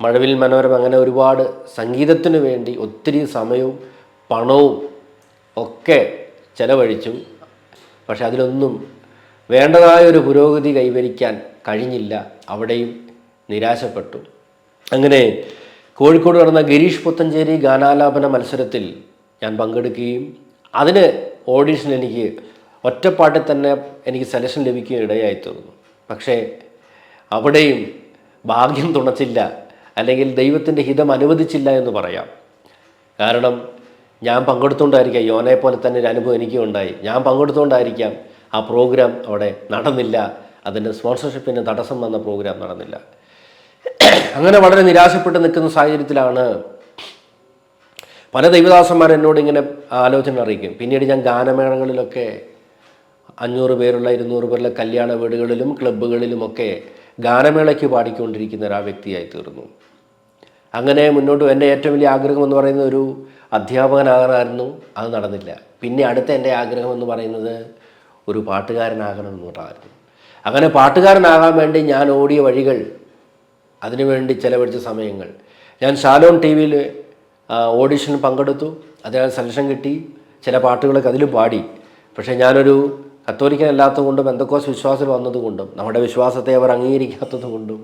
[SPEAKER 1] മഴവിൽ മനോരമ അങ്ങനെ ഒരുപാട് സംഗീതത്തിന് വേണ്ടി ഒത്തിരി സമയവും പണവും ഒക്കെ ചെലവഴിച്ചു. പക്ഷെ അതിലൊന്നും വേണ്ടതായൊരു പുരോഗതി കൈവരിക്കാൻ കഴിഞ്ഞില്ല. അവിടെയും നിരാശപ്പെട്ടു. അങ്ങനെ കോഴിക്കോട് നടന്ന ഗിരീഷ് പുത്തഞ്ചേരി ഗാനാലാപന മത്സരത്തിൽ ഞാൻ പങ്കെടുക്കുകയും അതിന് ഓഡീഷൻ എനിക്ക് ഒറ്റപ്പാട്ടിൽ തന്നെ എനിക്ക് സെലക്ഷൻ ലഭിക്കുകയും ഇടയായിത്തീർന്നു. പക്ഷേ അവിടെയും ഭാഗ്യം തുണച്ചില്ല, അല്ലെങ്കിൽ ദൈവത്തിൻ്റെ ഹിതം അനുവദിച്ചില്ല എന്ന് പറയാം. കാരണം ഞാൻ പങ്കെടുത്തുകൊണ്ടായിരിക്കാം, യോനെ പോലെ തന്നെ ഒരു അനുഭവം എനിക്കും ഉണ്ടായി. ഞാൻ പങ്കെടുത്തുകൊണ്ടായിരിക്കാം ആ പ്രോഗ്രാം അവിടെ നടന്നില്ല, അതിൻ്റെ സ്പോൺസർഷിപ്പിന് തടസ്സം വന്ന പ്രോഗ്രാം നടന്നില്ല. അങ്ങനെ വളരെ നിരാശപ്പെട്ട് നിൽക്കുന്ന സാഹചര്യത്തിലാണ് പല ദൈവദാസന്മാർ എന്നോട് ഇങ്ങനെ ആലോചന അറിയിക്കും. പിന്നീട് ഞാൻ ഗാനമേളകളിലൊക്കെ 500 പേരുള്ള 200 പേരുള്ള കല്യാണ വീടുകളിലും ക്ലബ്ബുകളിലുമൊക്കെ ഗാനമേളയ്ക്ക് പാടിക്കൊണ്ടിരിക്കുന്ന ഒരു വ്യക്തിയായി തീർന്നു. അങ്ങനെ മുന്നോട്ട് എൻ്റെ ഏറ്റവും വലിയ ആഗ്രഹം എന്ന് പറയുന്നത് ഒരു അധ്യാപകനാകാനായിരുന്നു. അത് നടന്നില്ല. പിന്നെ അടുത്ത എൻ്റെ ആഗ്രഹം എന്ന് പറയുന്നത് ഒരു പാട്ടുകാരനാകണം എന്നുള്ളതായിരുന്നു. അങ്ങനെ പാട്ടുകാരനാകാൻ വേണ്ടി ഞാൻ ഓടിയ വഴികൾ, അതിനുവേണ്ടി ചെലവഴിച്ച സമയങ്ങൾ, ഞാൻ ഷാലോൺ ടി വിയിൽ ഓഡിഷന് പങ്കെടുത്തു. അതിന് സെലക്ഷൻ കിട്ടി. ചില പാട്ടുകളൊക്കെ അതിലും പാടി. പക്ഷേ ഞാനൊരു കത്തോലിക്കനല്ലാത്തതുകൊണ്ടും പെന്തക്കോസ്ത് വിശ്വാസത്തിൽ വന്നതുകൊണ്ടും നമ്മുടെ വിശ്വാസത്തെ അവർ അംഗീകരിക്കാത്തതുകൊണ്ടും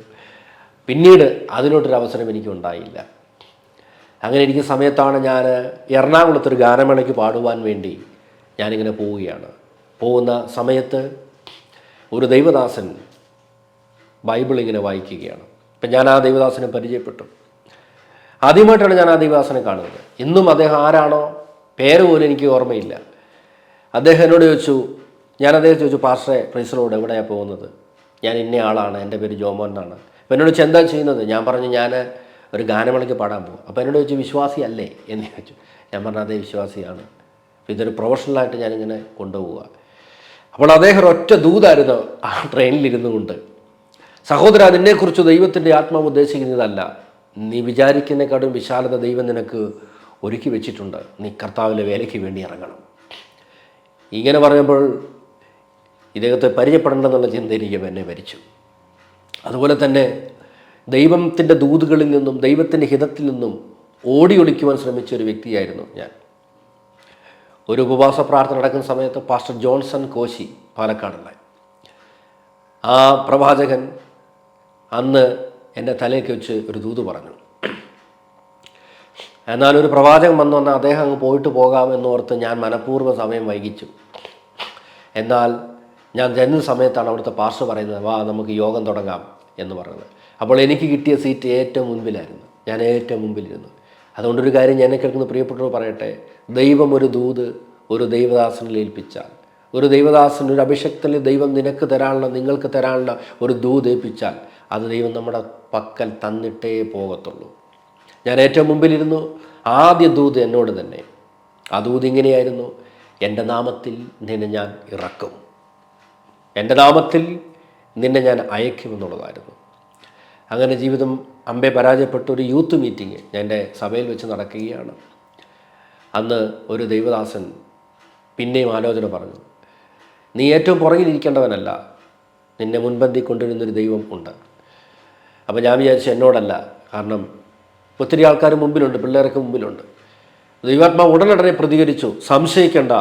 [SPEAKER 1] പിന്നീട് അതിനോട്ടൊരു അവസരം എനിക്കുണ്ടായില്ല. അങ്ങനെ ഇരിക്കുന്ന സമയത്താണ് ഞാൻ എറണാകുളത്തൊരു ഗാനമേളയ്ക്ക് പാടുവാൻ വേണ്ടി ഞാനിങ്ങനെ പോവുകയാണ്. പോകുന്ന സമയത്ത് ഒരു ദൈവദാസൻ ബൈബിൾ ഇങ്ങനെ വായിക്കുകയാണ്. അപ്പം ഞാൻ ആ ദൈവദാസനെ പരിചയപ്പെട്ടു. ആദ്യമായിട്ടാണ് ഞാൻ ആ ദൈവദാസനെ കാണുന്നത്. ഇന്നും അദ്ദേഹം ആരാണോ, പേര് പോലും എനിക്ക് ഓർമ്മയില്ല. അദ്ദേഹം എന്നോട് ചോദിച്ചു, ഞാൻ അദ്ദേഹം ചോദിച്ചു, പാസ്റ്ററെ പ്രൈസലോട് എവിടെയാണ് പോകുന്നത്? ഞാൻ ഇന്ന ആളാണ്, എൻ്റെ പേര് ജോമോൻ എന്നാണ്. അപ്പോൾ എന്നോട് ചോദിച്ചു, എന്താ ചെയ്യുന്നത്? ഞാൻ പറഞ്ഞു, ഞാൻ ഒരു ഗാനമേളയ്ക്ക് പാടാൻ പോകും. അപ്പോൾ എന്നോട് ചോദിച്ചു, വിശ്വാസി അല്ലേ എന്ന് ചോദിച്ചു. ഞാൻ പറഞ്ഞു, അതേ വിശ്വാസിയാണ്. അപ്പോൾ ഇതൊരു പ്രൊഫഷണലായിട്ട് ഞാനിങ്ങനെ കൊണ്ടുപോവുക. അപ്പോൾ അദ്ദേഹം ഒറ്റ ദൂതായിരുന്നു ആ ട്രെയിനിലിരുന്നു കൊണ്ട്, സഹോദര, നിന്നെക്കുറിച്ച് ദൈവത്തിൻ്റെ ആത്മാവ് ഉദ്ദേശിക്കുന്നതല്ല, നീ വിചാരിക്കുന്നതിനെക്കാളും വിശാലത ദൈവം നിനക്ക് ഒരുക്കി വെച്ചിട്ടുണ്ട്, നീ കർത്താവിലെ വേലയ്ക്ക് വേണ്ടി ഇറങ്ങണം. ഇങ്ങനെ പറയുമ്പോൾ ഇദ്ദേഹത്തെ പരിചയപ്പെടേണ്ടെന്നുള്ള ചിന്ത എനിക്ക് എന്നെ ഭരിച്ചു. അതുപോലെ തന്നെ ദൈവത്തിൻ്റെ ദൂതുകളിൽ നിന്നും ദൈവത്തിൻ്റെ ഹിതത്തിൽ നിന്നും ഓടി ഒളിക്കുവാൻ ശ്രമിച്ച ഒരു വ്യക്തിയായിരുന്നു ഞാൻ. ഒരു ഉപവാസ പ്രാർത്ഥന നടക്കുന്ന സമയത്ത് പാസ്റ്റർ ജോൺസൺ കോശി, പാലക്കാടുള്ള ആ പ്രവാചകൻ അന്ന് എൻ്റെ തലയ്ക്ക് വെച്ച് ഒരു ദൂത് പറഞ്ഞു. എന്നാൽ ഒരു പ്രവാചകൻ വന്നു വന്നാൽ അദ്ദേഹം അങ്ങ് പോയിട്ട് പോകാമെന്നോർത്ത് ഞാൻ മനഃപൂർവ്വം സമയം വൈകിച്ചു. എന്നാൽ ഞാൻ ചെന്ന സമയത്താണ് അവിടുത്തെ പാസ്റ്റർ പറയുന്നത്, വാ നമുക്ക് യോഗം തുടങ്ങാം എന്ന് പറയുന്നത്. അപ്പോൾ എനിക്ക് കിട്ടിയ സീറ്റ് ഏറ്റവും മുൻപിലായിരുന്നു. ഞാൻ ഏറ്റവും മുമ്പിലിരുന്നു. അതുകൊണ്ടൊരു കാര്യം ഞാൻ കേൾക്കുന്ന പ്രിയപ്പെട്ടവർ പറയട്ടെ, ദൈവം ഒരു ദൂത് ഒരു ദൈവദാസനിൽ ഏൽപ്പിച്ചാൽ, ഒരു ദൈവദാസൻ ഒരു അഭിഷക്തനിൽ ദൈവം നിനക്ക് തരാനുള്ള, നിങ്ങൾക്ക് തരാനുള്ള ഒരു ദൂത് ഏൽപ്പിച്ചാൽ അത് ദൈവം നമ്മുടെ പക്കൽ തന്നിട്ടേ പോകത്തുള്ളൂ. ഞാൻ ഏറ്റവും മുമ്പിലിരുന്നു. ആദ്യ ദൂത് എന്നോട് തന്നെ. ആ ദൂത് ഇങ്ങനെയായിരുന്നു, എൻ്റെ നാമത്തിൽ നിന്നെ ഞാൻ ഇറക്കും, എൻ്റെ നാമത്തിൽ നിന്നെ ഞാൻ അയക്കുമെന്നുള്ളതായിരുന്നു. അങ്ങനെ ജീവിതം അമ്പെ പരാജയപ്പെട്ട ഒരു യൂത്ത് മീറ്റിംഗ് ഞാൻ എൻ്റെ സഭയിൽ വെച്ച് നടക്കുകയാണ്. അന്ന് ഒരു ദൈവദാസൻ പിന്നെയും ആലോചന പറഞ്ഞു, നീ ഏറ്റവും പുറകിലിരിക്കേണ്ടവനല്ല, നിന്നെ മുൻപന്തി കൊണ്ടുവരുന്നൊരു ദൈവം ഉണ്ട്. അപ്പോൾ ഞാൻ വിചാരിച്ചു എന്നോടല്ല, കാരണം ഒത്തിരി ആൾക്കാർ മുമ്പിലുണ്ട്, പിള്ളേരൊക്കെ മുമ്പിലുണ്ട്. ദൈവാത്മാവ് ഉടനടനെ പ്രതികരിച്ചു, സംശയിക്കേണ്ട,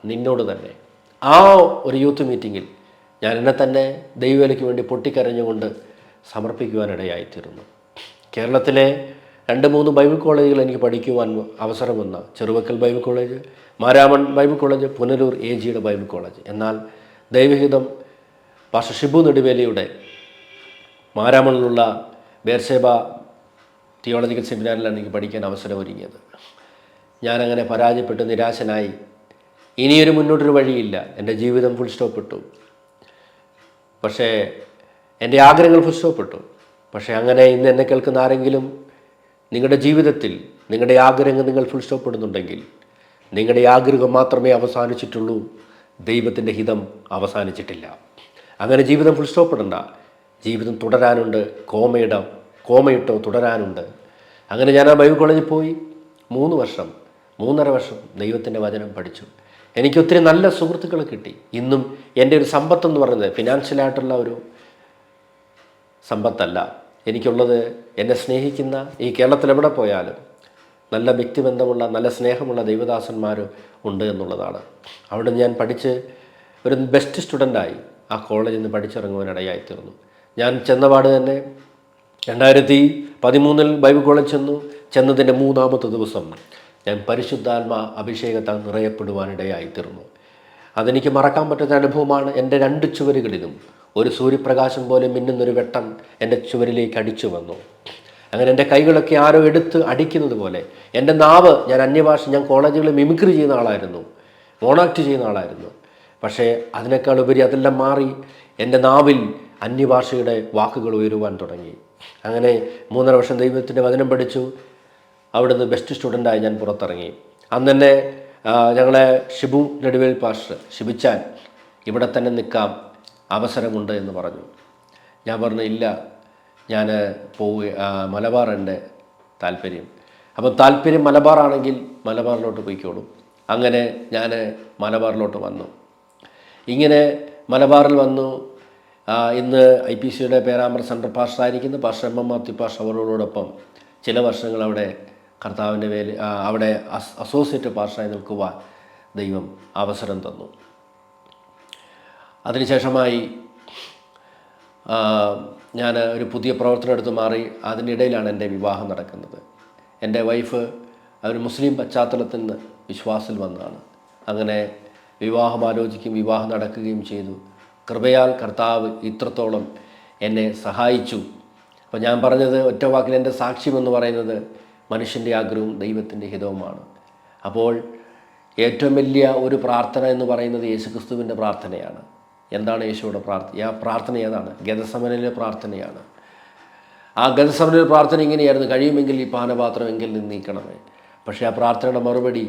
[SPEAKER 1] നിന്നോട് തന്നെ. ആ ഒരു യൂത്ത് മീറ്റിങ്ങിൽ ഞാൻ എന്നെ തന്നെ ദൈവവേലയ്ക്ക് വേണ്ടി പൊട്ടിക്കരഞ്ഞുകൊണ്ട് സമർപ്പിക്കുവാനിടയായിത്തീരുന്നു. കേരളത്തിലെ 2-3 ബൈബിൾ കോളേജുകൾ എനിക്ക് പഠിക്കുവാൻ അവസരം വന്ന, Cheruvakkal Bible college, Maramon Bible college, Punalur AGയുടെ ബൈബിൾ കോളേജ്. എന്നാൽ ദൈവഹിതം പാസ്റ്റർ ഷിബു നെടുവേലിയുടെ മാരാമണിലുള്ള ബേർഷേബ തിയോളജിക്കൽ സെമിനാറിലാണ് എനിക്ക് പഠിക്കാൻ അവസരം ഒരുങ്ങിയത്. ഞാനങ്ങനെ പരാജയപ്പെട്ട് നിരാശനായി. ഇനിയൊരു മുന്നോട്ടൊരു വഴിയില്ല, എൻ്റെ ജീവിതം ഫുൾ സ്റ്റോപ്പ് ഇട്ടു. പക്ഷേ എൻ്റെ ആഗ്രഹങ്ങൾ ഫുൾ സ്റ്റോപ്പ് ഇട്ടു. പക്ഷേ അങ്ങനെ ഇന്ന് എന്നെ കേൾക്കുന്ന ആരെങ്കിലും നിങ്ങളുടെ ജീവിതത്തിൽ നിങ്ങളുടെ ആഗ്രഹങ്ങൾ നിങ്ങൾ ഫുൾ സ്റ്റോപ്പ് ഇടുന്നുണ്ടെങ്കിൽ നിങ്ങളുടെ ആഗ്രഹം മാത്രമേ അവസാനിച്ചിട്ടുള്ളൂ, ദൈവത്തിൻ്റെ ഹിതം അവസാനിച്ചിട്ടില്ല. അങ്ങനെ ജീവിതം ഫുൾ സ്റ്റോപ്പ് ഇടണ്ട, ജീവിതം തുടരാനുണ്ട്, കോമയിട്ടോ തുടരാനുണ്ട്. അങ്ങനെ ഞാൻ ആ ബൈബിൾ കോളേജിൽ പോയി 3.5 വർഷം ദൈവത്തിൻ്റെ വചനം പഠിച്ചു. എനിക്കൊത്തിരി നല്ല സുഹൃത്തുക്കൾ കിട്ടി. ഇന്നും എൻ്റെ ഒരു സമ്പത്തെന്ന് പറയുന്നത് ഫിനാൻഷ്യലായിട്ടുള്ള ഒരു സമ്പത്തല്ല. എനിക്കുള്ളത് എന്നെ സ്നേഹിക്കുന്ന, ഈ കേരളത്തിൽ എവിടെ പോയാലും നല്ല വ്യക്തിബന്ധമുള്ള, നല്ല സ്നേഹമുള്ള ദൈവദാസന്മാർ ഉണ്ട് എന്നുള്ളതാണ്. അവിടെ ഞാൻ പഠിച്ച് ഒരു ബെസ്റ്റ് സ്റ്റുഡൻ്റായി ആ കോളേജിൽ നിന്ന് പഠിച്ചിറങ്ങുവാനിടയായിത്തീർന്നു. ഞാൻ ചെന്നപാട് തന്നെ 2013 ബൈബിൾ കോളേജ് ചെന്നതിൻ്റെ 3-ാമത്തെ ദിവസം ഞാൻ പരിശുദ്ധാത്മ അഭിഷേകത്താൽ നിറയപ്പെടുവാനിടയായി തീർന്നു. അതെനിക്ക് മറക്കാൻ പറ്റാത്ത അനുഭവമാണ്. എൻ്റെ 2 ചുവരുകളിലും ഒരു സൂര്യപ്രകാശം പോലെ മിന്നുന്നൊരു വെട്ടം എൻ്റെ ചുവരിലേക്ക് അടിച്ചു വന്നു. അങ്ങനെ എൻ്റെ കൈകളൊക്കെ ആരോ എടുത്ത് അടിക്കുന്നത് പോലെ എൻ്റെ നാവ്, ഞാൻ കോളേജുകളിൽ മിമിക്രി ചെയ്യുന്ന ആളായിരുന്നു, മോണാക്ട് ചെയ്യുന്ന ആളായിരുന്നു. പക്ഷേ അതിനേക്കാൾ ഉപരി അതെല്ലാം മാറി എൻ്റെ നാവിൽ അന്യഭാഷയുടെ വാക്കുകൾ ഉയരുവാൻ തുടങ്ങി. അങ്ങനെ 3.5 വർഷം ദൈവത്തിൻ്റെ വചനം പഠിച്ചു. അവിടുന്ന് ബെസ്റ്റ് സ്റ്റുഡൻ്റായി ഞാൻ പുറത്തിറങ്ങി. അന്ന് തന്നെ ഞങ്ങളെ ഷിബു നെടുവേൽ പാസ്റ്റർ ഷിബിച്ചാൻ ഇവിടെ തന്നെ നിൽക്കാം, അവസരമുണ്ട് എന്ന് പറഞ്ഞു. ഞാൻ പറഞ്ഞു ഇല്ല, ഞാൻ മലബാർ എൻ്റെ താല്പര്യം. അപ്പം താല്പര്യം മലബാറാണെങ്കിൽ മലബാറിലോട്ട് പോയിക്കോളും. അങ്ങനെ ഞാൻ മലബാറിലോട്ട് വന്നു. ഇങ്ങനെ മലബാറിൽ വന്നു. ഇന്ന് IPCയുടെ പേരാമ്പ്ര സെൻട്രൽ പാസ്റ്ററായിരിക്കുന്ന പാസ്റ്റർ M. മാത്യു പാസ്റ്റർ അവരോടൊപ്പം ചില വർഷങ്ങൾ അവിടെ കർത്താവിൻ്റെ അവിടെ അസോസിയേറ്റ് പാസ്റ്ററായി നിൽക്കുവാൻ ദൈവം അവസരം തന്നു. അതിനുശേഷമായി ഞാൻ ഒരു പുതിയ പ്രവർത്തനം എടുത്ത് മാറി. അതിനിടയിലാണ് എൻ്റെ വിവാഹം നടക്കുന്നത്. എൻ്റെ വൈഫ് ഒരു മുസ്ലിം പശ്ചാത്തലത്തിൽ നിന്ന് വിശ്വാസത്തിൽ വന്നതാണ്. അങ്ങനെ വിവാഹം ആലോചിക്കുകയും വിവാഹം നടക്കുകയും ചെയ്തു. കൃപയാൽ കർത്താവ് ഇത്രത്തോളം എന്നെ സഹായിച്ചു. അപ്പോൾ ഞാൻ പറഞ്ഞത് ഒറ്റ വാക്കിൽ എൻ്റെ സാക്ഷ്യമെന്ന് പറയുന്നത് മനുഷ്യൻ്റെ ആഗ്രഹവും ദൈവത്തിൻ്റെ ഹിതവുമാണ്. അപ്പോൾ ഏറ്റവും വലിയ ഒരു പ്രാർത്ഥന എന്ന് പറയുന്നത് യേശുക്രിസ്തുവിൻ്റെ പ്രാർത്ഥനയാണ്. എന്താണ് യേശുവിടെ പ്രാർത്ഥന? ആ പ്രാർത്ഥന ഏതാണ്? ഗെത്സമനിലെ പ്രാർത്ഥനയാണ്. ആ ഗെത്സമനിലെ പ്രാർത്ഥന ഇങ്ങനെയായിരുന്നു: കഴിയുമെങ്കിൽ ഈ പാനപാത്രം എങ്കിൽ നിന്ന് നീക്കണമേ. പക്ഷേ ആ പ്രാർത്ഥനയുടെ മറുപടി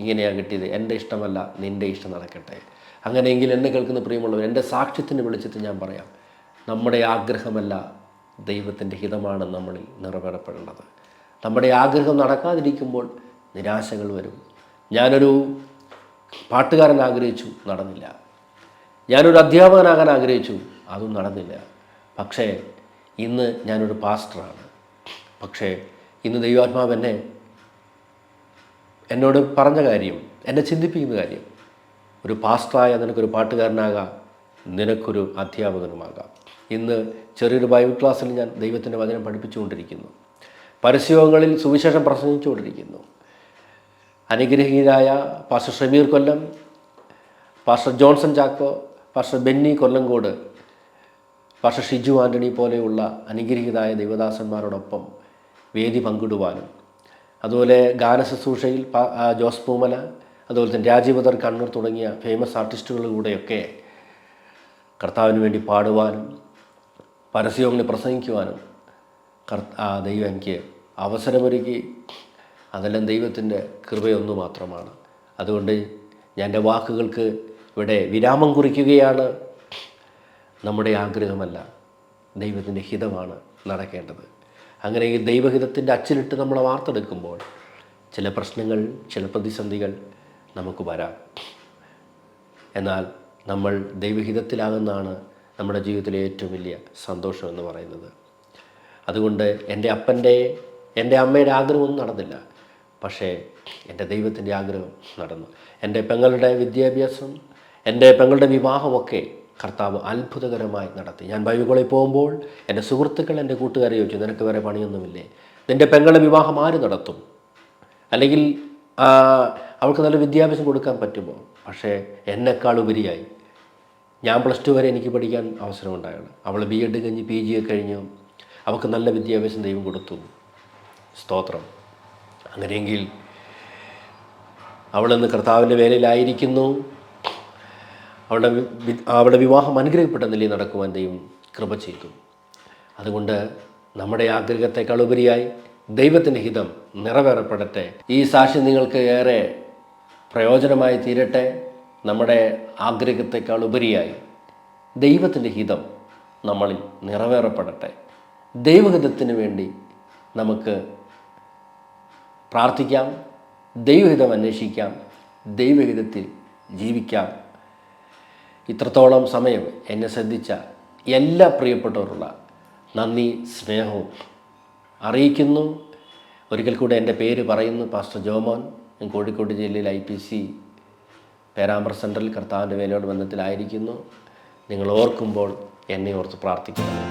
[SPEAKER 1] ഇങ്ങനെയാണ് കിട്ടിയത്: എൻ്റെ ഇഷ്ടമല്ല, നിൻ്റെ ഇഷ്ടം നടക്കട്ടെ. അങ്ങനെയെങ്കിൽ എന്നെ കേൾക്കുന്ന പ്രിയമുള്ളവർ, എൻ്റെ സാക്ഷ്യത്തിൻ്റെ വെളിച്ചത്തിൽ ഞാൻ പറയാം, നമ്മുടെ ആഗ്രഹമല്ല, ദൈവത്തിൻ്റെ ഹിതമാണ് നമ്മളിൽ നിറവേറപ്പെടേണ്ടത്. നമ്മുടെ ആഗ്രഹം നടക്കാതിരിക്കുമ്പോൾ നിരാശകൾ വരും. ഞാനൊരു പാട്ടുകാരൻ ആഗ്രഹിച്ചു, നടന്നില്ല. ഞാനൊരു അധ്യാപകനാകാൻ ആഗ്രഹിച്ചു, അതും നടന്നില്ല. പക്ഷേ ഇന്ന് ഞാനൊരു പാസ്റ്ററാണ്. പക്ഷേ ഇന്ന് ദൈവാത്മാവ് എന്നോട് പറഞ്ഞ കാര്യം, എന്നെ ചിന്തിപ്പിക്കുന്ന കാര്യം, ഒരു പാസ്റ്ററായ നിനക്കൊരു പാട്ടുകാരനാകാം, നിനക്കൊരു അധ്യാപകനുമാകാം. ഇന്ന് ചെറിയൊരു ബൈബിൾ ക്ലാസ്സിൽ ഞാൻ ദൈവത്തിൻ്റെ വചനം പഠിപ്പിച്ചുകൊണ്ടിരിക്കുന്നു. പരസ്യങ്ങളിൽ സുവിശേഷം പ്രസംഗിച്ചുകൊണ്ടിരിക്കുന്നു. അനുഗ്രഹീതരായ pastor Shameer Kollam, pastor Johnson Chacko, pastor Benny Kollangode, pastor Shiju Antony പോലെയുള്ള അനുഗ്രഹീതരായ ദൈവദാസന്മാരോടൊപ്പം വേദി പങ്കിടുവാനും, അതുപോലെ ഗാനശുശ്രൂഷയിൽ ജോസ് പൂമല, അതുപോലെ തന്നെ രാജീവദർ കണ്ണൂർ തുടങ്ങിയ ഫേമസ് ആർട്ടിസ്റ്റുകളിലൂടെയൊക്കെ കർത്താവിന് വേണ്ടി പാടുവാനും പരസ്യങ്ങളിൽ പ്രസംഗിക്കുവാനും ദൈവം എനിക്ക് അവസരമൊരുക്കി. അതെല്ലാം ദൈവത്തിൻ്റെ കൃപയൊന്നു മാത്രമാണ്. അതുകൊണ്ട് ഞാൻ എൻ്റെ വാക്കുകൾക്ക് ഇവിടെ വിരാമം കുറിക്കുകയാണ്. നമ്മുടെ ആഗ്രഹമല്ല, ദൈവത്തിൻ്റെ ഹിതമാണ് നടക്കേണ്ടത്. അങ്ങനെ ഈ ദൈവഹിതത്തിൻ്റെ അച്ചിലിട്ട് നമ്മൾ വാർത്തെടുക്കുമ്പോൾ ചില പ്രശ്നങ്ങൾ, ചില പ്രതിസന്ധികൾ നമുക്ക് വരാം. എന്നാൽ നമ്മൾ ദൈവഹിതത്തിലാകുന്നതാണ് നമ്മുടെ ജീവിതത്തിലെ ഏറ്റവും വലിയ സന്തോഷം എന്ന് പറയുന്നത്. അതുകൊണ്ട് എൻ്റെ അമ്മയുടെ ആഗ്രഹമൊന്നും നടന്നില്ല, പക്ഷേ എൻ്റെ ദൈവത്തിൻ്റെ ആഗ്രഹം നടന്നു. എൻ്റെ പെങ്ങളുടെ വിദ്യാഭ്യാസം, എൻ്റെ പെങ്ങളുടെ വിവാഹമൊക്കെ കർത്താവ് അത്ഭുതകരമായി നടത്തി. ഞാൻ ബൈബിൾ കോളേജിൽ പോകുമ്പോൾ എൻ്റെ സുഹൃത്തുക്കൾ, എൻ്റെ കൂട്ടുകാരെ ചോദിച്ചു, നിനക്ക് വേറെ പണിയൊന്നുമില്ലേ? നിൻ്റെ പെങ്ങളുടെ വിവാഹം ആര് നടത്തും? അല്ലെങ്കിൽ അവൾക്ക് നല്ല വിദ്യാഭ്യാസം കൊടുക്കാൻ പറ്റുമോ? പക്ഷേ എന്നെക്കാൾ ഉപരിയായി ഞാൻ +2 വരെ എനിക്ക് പഠിക്കാൻ അവസരമുണ്ടായാണ്. അവൾ B.Ed കഴിഞ്ഞ് PG കഴിഞ്ഞു. അവൾക്ക് നല്ല വിദ്യാഭ്യാസം ദൈവം കൊടുത്തു. സ്തോത്രം. അങ്ങനെയെങ്കിൽ അവളിന്ന് കർത്താവിൻ്റെ വേലയിലായിരിക്കുന്നു. അവളുടെ വിവാഹം അനുഗ്രഹിക്കപ്പെട്ട നിലയിൽ നടക്കുവാൻ ദൈവം കൃപ ചെയ്തു. അതുകൊണ്ട് നമ്മുടെ ആഗ്രഹത്തെക്കാൾ ഉപരിയായി ദൈവത്തിൻ്റെ ഹിതം നിറവേറപ്പെടട്ടെ. ഈ സാക്ഷ്യം നിങ്ങൾക്ക് ഏറെ പ്രയോജനമായി തീരട്ടെ. നമ്മുടെ ആഗ്രഹത്തെക്കാൾ ഉപരിയായി ദൈവത്തിൻ്റെ ഹിതം നമ്മളിൽ നിറവേറപ്പെടട്ടെ. ദൈവഹിതത്തിന് വേണ്ടി നമുക്ക് പ്രാർത്ഥിക്കാം, ദൈവഹിതം അന്വേഷിക്കാം, ദൈവഹിതത്തിൽ ജീവിക്കാം. ഇത്രത്തോളം സമയം എന്നെ ശ്രദ്ധിച്ച എല്ലാ പ്രിയപ്പെട്ടവരുള്ള നന്ദി, സ്നേഹവും അറിയിക്കുന്നു. ഒരിക്കൽ കൂടെ എൻ്റെ പേര് പറയുന്നു, പാസ്റ്റർ ജോമോൻ. ഞാൻ കോഴിക്കോട് ജില്ലയിൽ IPC പേരാമ്പ്ര സെൻട്രൽ കർത്താവിൻ്റെ വേലയോട് ബന്ധത്തിലായിരിക്കുന്നു. നിങ്ങൾ ഓർക്കുമ്പോൾ എന്നെ ഓർത്ത് പ്രാർത്ഥിക്കണം.